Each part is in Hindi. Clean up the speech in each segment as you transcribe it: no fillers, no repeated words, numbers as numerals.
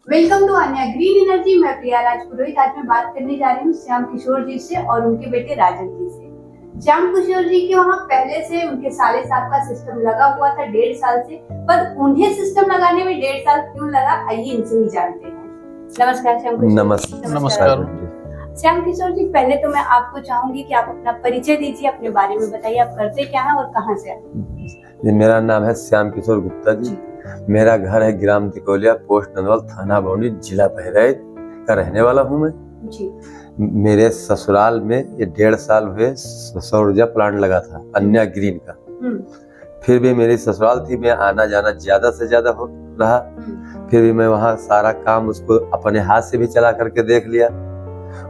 Welcome to Anya green energy. मैं प्रिया राजपुरोहित। आज मैं बात करने जा रही हूँ श्याम किशोर जी से और उनके बेटे राजन जी से। श्याम किशोर जी के वहाँ पहले से उनके साले साहब का सिस्टम लगा हुआ था 1.5 साल से, पर उन्हें सिस्टम लगाने में 1.5 साल क्यों लगा, आइए इनसे ही जानते हैं। नमस्कार श्याम किशोर। नमस्कार। श्याम किशोर जी, पहले तो मैं आपको चाहूंगी कि आप अपना परिचय दीजिए, अपने बारे में बताइए, आप करते क्या हैं और कहाँ से आए। मेरा नाम है श्याम किशोर गुप्ता जी। मेरा घर है ग्राम तिकोलिया, पोस्ट नंदवाल, थाना बौनी, जिला बहराइच का रहने वाला हूँ मैं जी। मेरे ससुराल में ये 1.5 साल हुए सौर ऊर्जा प्लांट लगा था अन्या ग्रीन का। फिर भी मेरी ससुराल थी, मैं आना जाना ज्यादा से ज्यादा हो रहा। फिर भी मैं वहाँ सारा काम उसको अपने हाथ से भी चला करके देख लिया।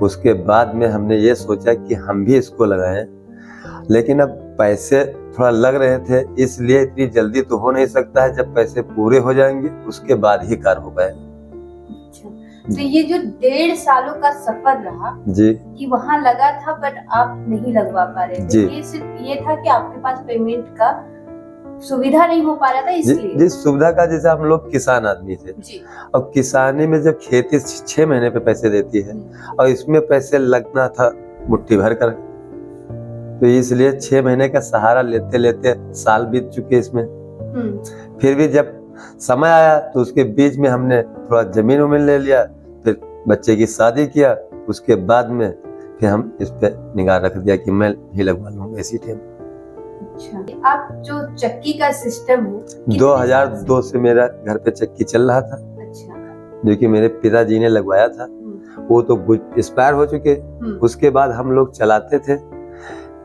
उसके बाद में हमने ये सोचा कि हम भी इसको लगाएं, लेकिन अब पैसे थोड़ा लग रहे थे, इसलिए इतनी जल्दी तो हो नहीं सकता है। जब पैसे पूरे हो जाएंगे उसके बाद ही कार्य हो पाए। तो ये जो 1.5 सालों का सफर रहा जी, कि वहाँ लगा था बट आप नहीं लगवा पा रहे थे, ये सिर्फ ये था कि आपके पास पेमेंट का सुविधा नहीं हो पा रहा था, इसलिए जिस सुविधा का, जैसे हम लोग किसान आदमी थे जी। और किसानी में जब खेती 6 महीने पे पैसे देती है और इसमें पैसे लगना था मुट्ठी भर कर, तो इसलिए 6 महीने का सहारा लेते लेते साल बीत चुके इसमें। फिर भी जब समय आया तो उसके बीच में हमने थोड़ा जमीन उमीन ले लिया, फिर बच्चे की शादी किया। उसके बाद में फिर हम इस पे निगाह रख दिया कि मैं ही लगवा लूंगा इसी टाइम। अच्छा, आप जो चक्की का सिस्टम है 2002 से मेरा घर पे चक्की चल रहा था। अच्छा। जो कि मेरे पिताजी ने लगवाया था, वो तो एक्सपायर हो चुके। उसके बाद हम लोग चलाते थे,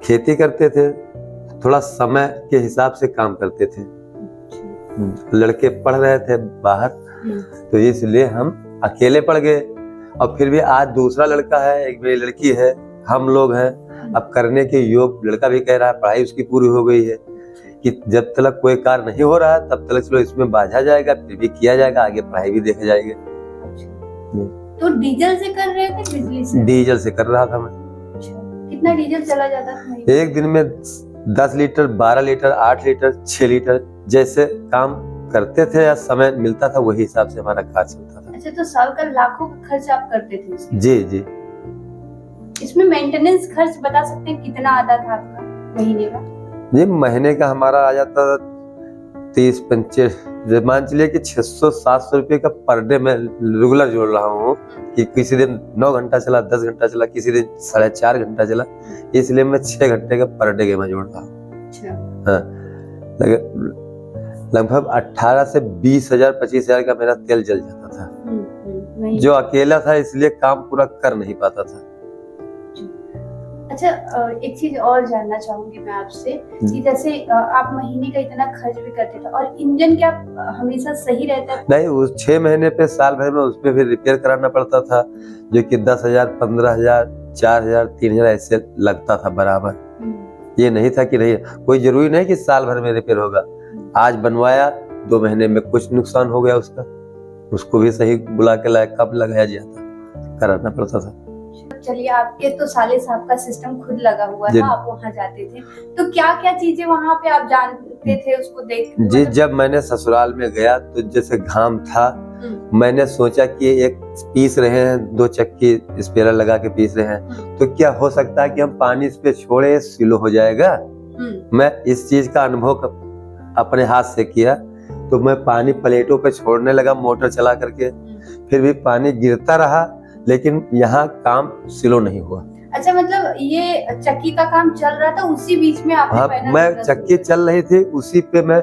खेती करते थे, थोड़ा समय के हिसाब से काम करते थे। लड़के पढ़ रहे थे बाहर, तो इसलिए हम अकेले पड़ गए। और फिर भी आज दूसरा लड़का है, एक मेरी लड़की है, हम लोग हैं। अब करने के योग लड़का भी कह रहा है, पढ़ाई उसकी पूरी हो गई है कि जब तक कोई कार्य नहीं हो रहा तब तक चलो इसमें बाझा जाएगा, फिर भी किया जाएगा, आगे पढ़ाई भी देखा जाएगा। तो डीजल से कर रहे थे बिजली से? डीजल से कर रहा था मैं। कितना डीजल चला जाता था? एक दिन में 10 लीटर, 12 लीटर, 8 लीटर, 6 लीटर, जैसे काम करते थे या समय मिलता था वही हिसाब से हमारा कार्य चलता था। अच्छा, तो साल का लाखों का खर्च आप करते थे इसमें? जी जी। इसमें मेंटेनेंस खर्च बता सकते हैं कितना आता था आपका महीने का? जी, महीने का हमारा आ जाता था 30-35, मान चलिए कि 600-700 रुपये का पर डे मैं रेगुलर जोड़ रहा हूँ कि किसी दिन 9 घंटा चला, 10 घंटा चला, किसी दिन 4.5 घंटा चला, इसलिए मैं 6 घंटे का पर डे मैं जोड़ रहा हूँ। हाँ, लगभग 18 से 20,000 25,000 का मेरा तेल जल जाता था। जो अकेला था इसलिए काम पूरा कर नहीं पाता था। अच्छा, एक चीज और जानना चाहूंगी मैं आपसे कि जैसे आप महीने का इतना खर्च भी करते थे और इंजन क्या हमेशा सही रहता है? नहीं, उस 6 महीने पे साल भर में उसमें भी रिपेयर कराना पड़ता था, जो कि 10,000, 15,000, 4,000, 3,000 ऐसे लगता था बराबर। ये नहीं था कि नहीं, कोई जरूरी नहीं कि साल भर में रिपेयर होगा। आज बनवाया 2 महीने में कुछ नुकसान हो गया उसका, उसको भी सही बुला के लाया, कब लगाया जाता, कराना पड़ता था। चलिए, आपके तो साले साहब का सिस्टम खुद लगा हुआ था, आप वहाँ जाते थे, तो क्या क्या चीजें वहाँ पे आप जानते थे उसको देख? जी, जब मैंने ससुराल में गया तो जैसे घाम था, मैंने सोचा कि एक पीस रहे हैं, 2 चक्की स्पेयर लगा के पीस रहे हैं, तो क्या हो सकता है कि हम पानी इस पे छोड़े, स्लो हो जाएगा। मैं इस चीज का अनुभव अपने हाथ से किया, तो मैं पानी प्लेटों पे छोड़ने लगा मोटर चला करके। फिर भी पानी गिरता रहा, लेकिन यहाँ काम स्लो नहीं हुआ। अच्छा, मतलब ये चक्की का काम चल रहा था, उसी बीच में आपने? हाँ, मैं चक्की चल रही थी, उसी पे मैं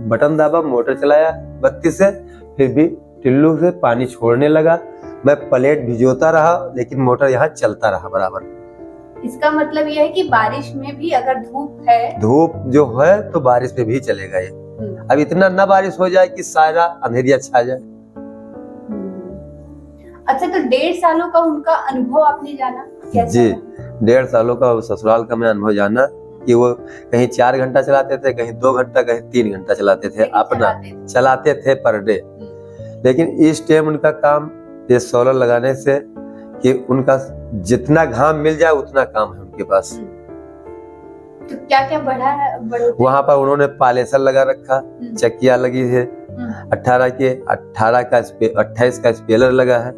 बटन दाबा, मोटर चलाया बत्ती से, फिर भी टिल्लू से पानी छोड़ने लगा। मैं प्लेट भिजोता रहा, लेकिन मोटर यहाँ चलता रहा बराबर। इसका मतलब यह है कि बारिश में भी अगर धूप है, धूप जो है तो बारिश में भी चलेगा ये। अब इतना ना बारिश हो जाए कि सारा अंधेरिया छा जाए। अच्छा, तो 1.5 सालों का उनका अनुभव आपने जाना कैसा? जी, 1.5 सालों का ससुराल का मैं अनुभव जाना कि वो कहीं 4 घंटा चलाते थे, कहीं 2 घंटा, कहीं 3 घंटा चलाते थे, अपना चलाते थे पर डे। लेकिन इस टाइम उनका काम ये सोलर लगाने से कि उनका जितना घाम मिल जाए उतना काम है उनके पास। तो क्या क्या बढ़ा है? वहाँ पर उन्होंने पालेसर लगा रखा, चक्कियाँ लगी है, 18 के 28 का स्पेलर लगा है।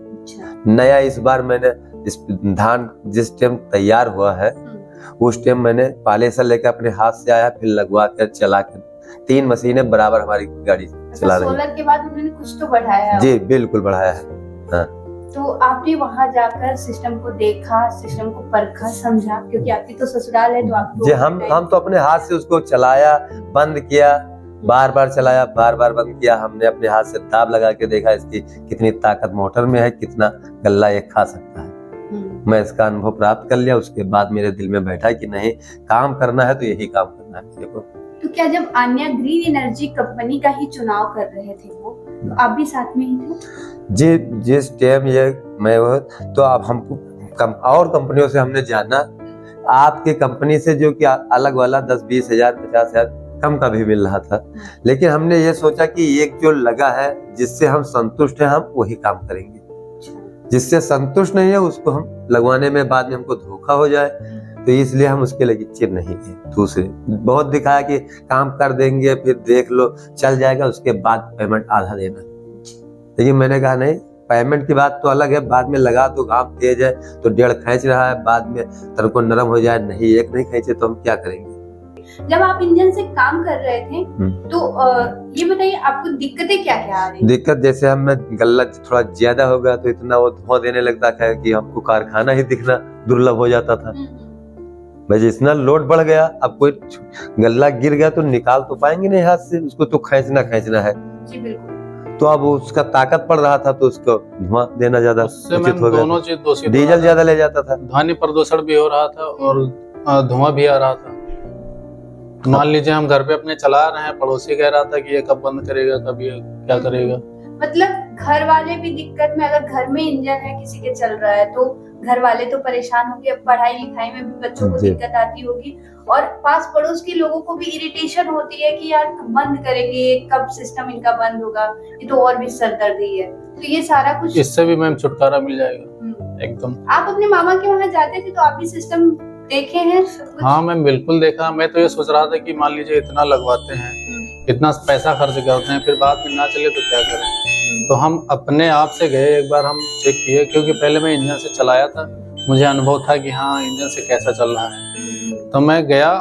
नया इस बार मैंने इस धान जिस टाइम तैयार हुआ है उस टाइम मैंने पालेसर लेकर अपने हाथ से आया, फिर लगवा कर चला कर 3 मशीनें बराबर हमारी गाड़ी चला रही है। सोलर के बाद उन्होंने कुछ तो बढ़ाया है। जी बिल्कुल बढ़ाया है। हाँ। तो आपने वहां जाकर सिस्टम को देखा, सिस्टम को परखा, समझा, क्योंकि आपकी तो ससुराल है तो आप जी हम तो अपने हाथ से उसको चलाया, बंद किया, बार बार चलाया, बार बार बंद किया। हमने अपने हाथ से ताप लगा के देखा इसकी कितनी ताकत मोटर में है, कितना गल्ला ये खा सकता है। मैं इसका अनुभव प्राप्त कर लिया। उसके बाद मेरे दिल में बैठा कि नहीं, काम करना है तो यही काम करना है मेरे को। तो क्या जब आन्या ग्रीन एनर्जी कंपनी का ही चुनाव कर रहे थे वो, तो आप भी साथ में ही थे? जी जिस टाइम ये मैं तो अब हमको और कंपनियों से हमने जाना, आपके कंपनी से जो कि अलग वाला 10-20 हजार 50 हजार कम का भी मिल रहा था, लेकिन हमने ये सोचा कि एक जो लगा है जिससे हम संतुष्ट हैं हम वही काम करेंगे। जिससे संतुष्ट नहीं है उसको हम लगवाने में बाद में हमको धोखा हो जाए, तो इसलिए हम उसके लिए चिर नहीं थे। दूसरे बहुत दिखाया कि काम कर देंगे, फिर देख लो चल जाएगा, उसके बाद पेमेंट आधा देना। लेकिन मैंने कहा नहीं, पेमेंट की बात तो अलग है, बाद में लगा तो काम तेज है तो 1.5 खींच रहा है, बाद में तनको नरम हो जाए, नहीं 1 नहीं खींचे तो हम क्या करेंगे। जब आप इंजन से काम कर रहे थे तो ये बताइए आपको दिक्कतें क्या क्या आ रही? दिक्कत जैसे हमें गल्ला थोड़ा ज्यादा हो गया तो इतना वो धुआं देने लगता था कि हमको कारखाना ही दिखना दुर्लभ हो जाता था। भाई इतना लोड बढ़ गया, अब कोई गल्ला गिर गया तो निकाल तो पाएंगे नहीं हाथ से, उसको तो खींचना है। जी बिल्कुल। तो अब उसका ताकत पड़ रहा था तो उसको धुआं देना ज्यादा उचित हो दोनों चीज दोषी, डीजल ज्यादा ले जाता था, ध्वनि प्रदूषण भी हो रहा था और धुआं भी आ रहा था। मान लीजिए हम घर पे अपने चला रहे हैं, पड़ोसी कह रहा था कि ये कब बंद करेगा, कब ये क्या करेगा। मतलब घर वाले भी दिक्कत में, अगर घर में इंजन है किसी के चल रहा है तो घर वाले तो परेशान होंगे, पढ़ाई लिखाई में भी बच्चों को दिक्कत आती होगी, और पास पड़ोस के लोगों को भी इरिटेशन होती है कि यार बंद करेंगे, कब सिस्टम इनका बंद होगा, ये तो और भी सरदर्दी है। तो ये सारा कुछ इससे भी मैम छुटकारा मिल जाएगा एकदम। आप अपने मामा के वहाँ जाते थे तो आप भी सिस्टम देखे हैं? हाँ मैम बिल्कुल देखा। मैं तो ये सोच रहा था कि मान लीजिए इतना लगवाते हैं, इतना पैसा खर्च करते हैं, फिर बाद में ना चले तो क्या करें। तो हम अपने आप से गए, एक बार हम चेक किए, क्योंकि पहले मैं इंजन से चलाया था, मुझे अनुभव था कि हाँ इंजन से कैसा चल रहा है। तो मैं गया,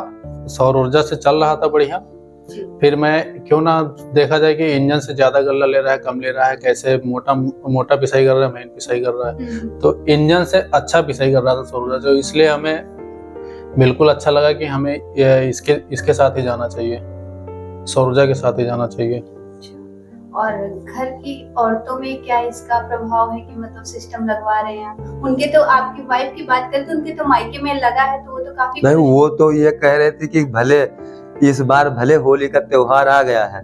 सौर ऊर्जा से चल रहा था बढ़िया। फिर मैं क्यों ना देखा जाए कि इंजन से ज्यादा गल्ला ले रहा है, कम ले रहा है, कैसे मोटा पिसाई कर रहा है, महीन पिसाई कर रहा है। तो इंजन से अच्छा पिसाई कर रहा था सौर ऊर्जा, जो इसलिए हमें बिल्कुल अच्छा लगा कि हमें इसके साथ ही जाना चाहिए, सौर ऊर्जा के साथ ही जाना चाहिए। और घर की औरतों में क्या इसका प्रभाव है कि मतलब सिस्टम लगवा रहे हैं? उनके तो, आपकी वाइफ की बात करें तो उनके तो मायके में लगा है तो वो तो काफी नहीं, वो तो ये कह रहे थे कि भले इस बार भले होली का त्योहार आ गया है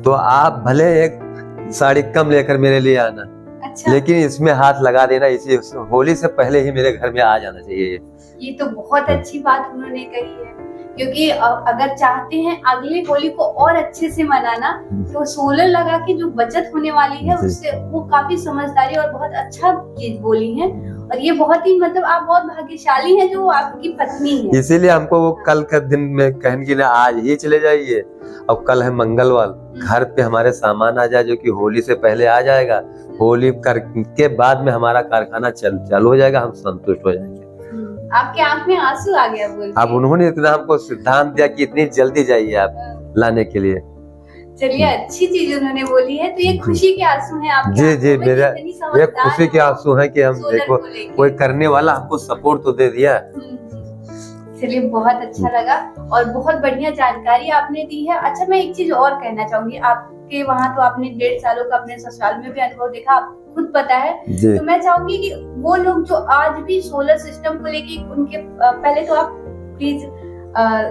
तो आप भले एक साड़ी कम लेकर मेरे लिए आना, अच्छा। लेकिन इसमें हाथ लगा देना, इसी होली से पहले ही मेरे घर में आ जाना चाहिए। ये तो बहुत अच्छी बात उन्होंने कही है, क्योंकि अगर चाहते हैं अगले होली को और अच्छे से मनाना तो सोलर लगा के जो बचत होने वाली है उससे वो काफी समझदारी और बहुत अच्छा चीज बोली है। और ये बहुत ही मतलब आप बहुत भाग्यशाली हैं जो आपकी पत्नी है। इसीलिए हमको वो कल का दिन में कहन की ना आज ही चले जाइए, अब कल है मंगलवार, घर पे हमारे सामान आ जाए जो कि होली से पहले आ जाएगा, होली के बाद में हमारा कारखाना चालू हो जाएगा, हम संतुष्ट हो जाएंगे। आपके आंख में आंसू आ गया बोल के। अब उन्होंने इतना हमको सिद्धांत दिया कि इतनी जल्दी जाइए आप लाने के लिए। चलिए अच्छी चीज उन्होंने बोली है, तो ये खुशी के आंसू हैं आपके? जी मेरा ये खुशी के आंसू हैं कि हम देखो कोई करने वाला हमको सपोर्ट तो दे दिया। चलिए बहुत अच्छा लगा और बहुत बढ़िया जानकारी आपने दी है। अच्छा मैं एक चीज और कहना चाहूंगी, आपके वहाँ तो आपने 1.5 सालों का अपने ससुराल में भी अनुभव देखा, आपको खुद पता है, तो मैं चाहूंगी कि वो लोग जो आज भी सोलर सिस्टम को लेके उनके पहले तो आप प्लीज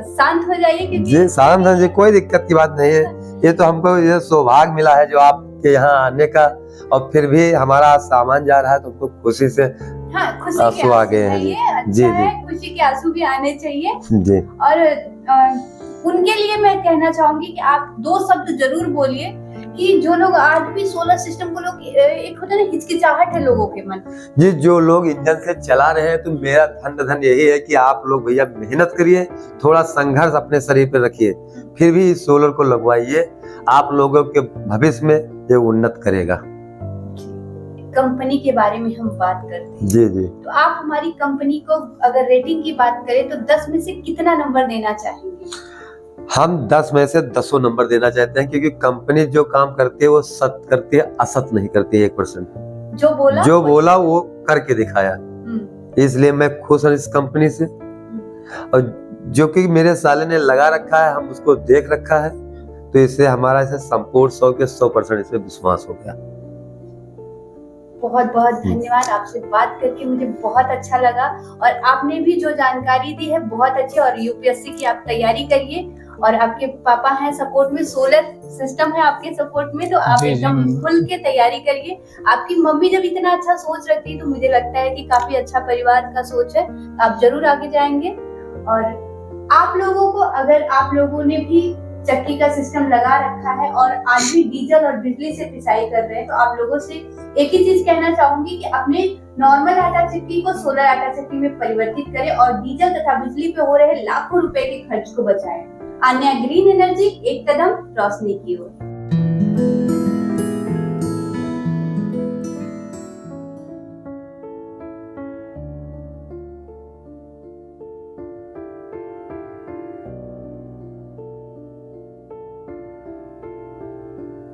शांत हो जाइए। जी शांत है जी, कोई दिक्कत की बात नहीं है। ये तो हमको ये सौभाग्य मिला है जो आपके यहाँ आने का, और फिर भी हमारा सामान जा रहा है तो हमको खुशी से आंसू आ गए हैं जी। जी जी खुशी के आंसू भी आने चाहिए जी। और उनके लिए मैं कहना चाहूंगी कि आप 2 शब्द जरूर बोलिए कि जो लोग आज भी सोलर सिस्टम को लोग एक होता है ना हिचकिचाहट है लोगों के मन जी, जो लोग इंजन से चला रहे हैं तो मेरा धन यही है कि आप लोग भैया मेहनत करिए, थोड़ा संघर्ष अपने शरीर पे रखिए, फिर भी इस सोलर को लगवाइए। आप लोगों के भविष्य में ये उन्नत करेगा। कंपनी के बारे में हम बात करते हैं, जी जी। तो आप हमारी कंपनी को अगर रेटिंग की बात करें तो 10 में से कितना नंबर देना चाहेंगे? हम 10 में से 10 नंबर देना चाहते हैं, क्योंकि कंपनी जो काम करती है वो सत्य करती है, असत नहीं करती है। 1% जो बोला वो करके दिखाया, इसलिए मैं खुश हूँ इस कंपनी से। और जो कि मेरे साले ने लगा रखा है, हम उसको देख रखा है, तो इससे हमारा इसे संपूर्ण 100 के 100% इसमें विश्वास हो गया। बहुत बहुत धन्यवाद, आपसे बात करके मुझे बहुत अच्छा लगा और आपने भी जो जानकारी दी है बहुत अच्छी। और यूपीएससी की आप तैयारी करिए और आपके पापा हैं सपोर्ट में, सोलर सिस्टम है आपके सपोर्ट में, तो आप एकदम खुल के तैयारी करिए। आपकी मम्मी जब इतना अच्छा सोच रखती है तो मुझे लगता है कि काफी अच्छा परिवार का सोच है, आप जरूर आगे जाएंगे। और आप लोगों को, अगर आप लोगों ने भी चक्की का सिस्टम लगा रखा है और आज भी डीजल और बिजली से पिसाई कर रहे हैं, तो आप लोगों से एक ही चीज कहना चाहूंगी कि अपने नॉर्मल आटा चक्की को सोलर आटा चक्की में परिवर्तित करें और डीजल तथा बिजली पे हो रहे लाखों रुपए के खर्च को बचाएं। अन्य ग्रीन एनर्जी, एक कदम रोशनी की ओर।